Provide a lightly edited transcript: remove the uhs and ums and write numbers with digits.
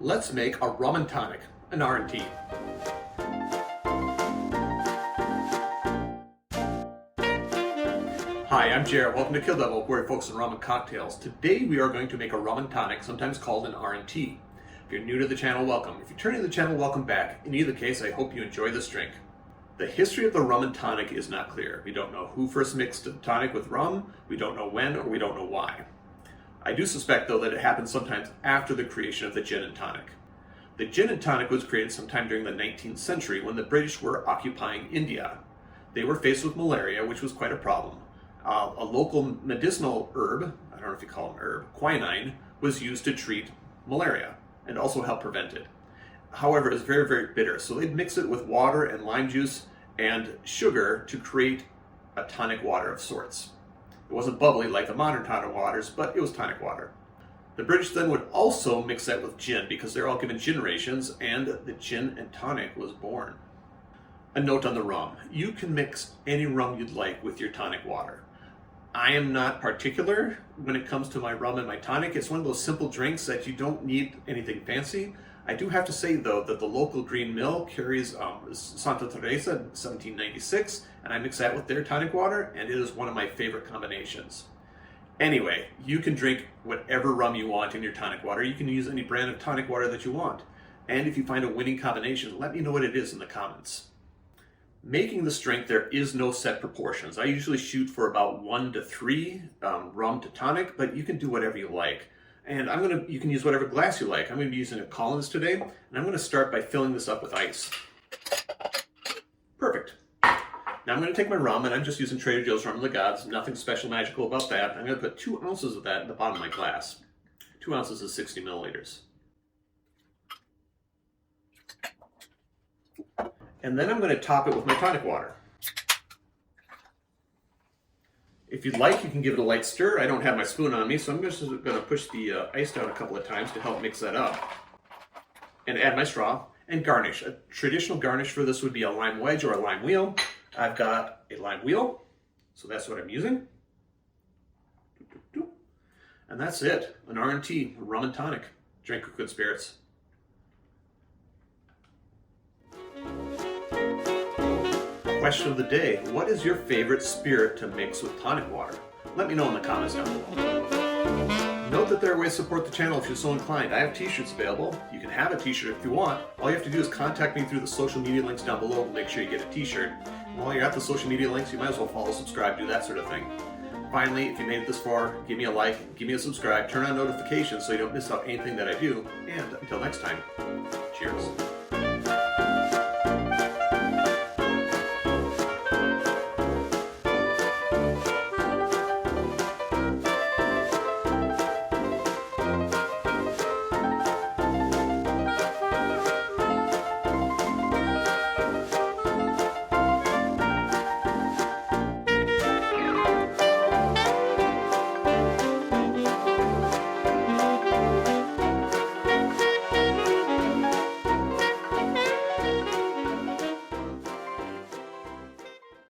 Let's make a rum and tonic, an R&T. Hi, I'm Jared. Welcome to Kill-Divill, where we focus on rum and cocktails. Today we are going to make a rum and tonic, sometimes called an R&T. If you're new to the channel, welcome. If you're turning to the channel, welcome back. In either case, I hope you enjoy this drink. The history of the rum and tonic is not clear. We don't know who first mixed the tonic with rum, we don't know when, or we don't know why. I do suspect, though, that it happened sometimes after the creation of the gin and tonic. The gin and tonic was created sometime during the 19th century when the British were occupying India. They were faced with malaria, which was quite a problem. A local medicinal herb, I don't know if you call them herb, quinine, was used to treat malaria and also help prevent it. However, it was very, very bitter, so they'd mix it with water and lime juice and sugar to create a tonic water of sorts. It wasn't bubbly like the modern tonic waters, but it was tonic water. The British then would also mix that with gin because they're all given gin rations, and the gin and tonic was born. A note on the rum. You can mix any rum you'd like with your tonic water. I am not particular when it comes to my rum and my tonic. It's one of those simple drinks that you don't need anything fancy. I do have to say, though, that the local green mill carries Santa Teresa in 1796, and I mix that with their tonic water, and it is one of my favorite combinations. Anyway, you can drink whatever rum you want in your tonic water. You can use any brand of tonic water that you want. And if you find a winning combination, let me know what it is in the comments. Making this drink, there is no set proportions. I usually shoot for about 1 to 3 rum to tonic, but you can do whatever you like. And you can use whatever glass you like. I'm going to be using a Collins today, and I'm going to start by filling this up with ice. Perfect. Now I'm going to take my rum, and I'm just using Trader Joe's Rum of the Gods. Nothing special magical about that. I'm going to put 2 ounces of that in the bottom of my glass. 2 ounces is 60 milliliters. And then I'm going to top it with my tonic water. If you'd like, you can give it a light stir. I don't have my spoon on me, so I'm just going to push the ice down a couple of times to help mix that up. And add my straw and garnish. A traditional garnish for this would be a lime wedge or a lime wheel. I've got a lime wheel, so that's what I'm using. And that's it. An R&T, a rum and tonic. Drink with good spirits. Question of the day: what is your favorite spirit to mix with tonic water? Let me know in the comments down below. Note that there are ways to support the channel if you're so inclined. I have t-shirts available. You can have a t-shirt if you want. All you have to do is contact me through the social media links down below to make sure you get a t-shirt. And while you're at the social media links, you might as well follow, subscribe, do that sort of thing. Finally, if you made it this far, give me a like, give me a subscribe, turn on notifications so you don't miss out anything that I do. And until next time, cheers.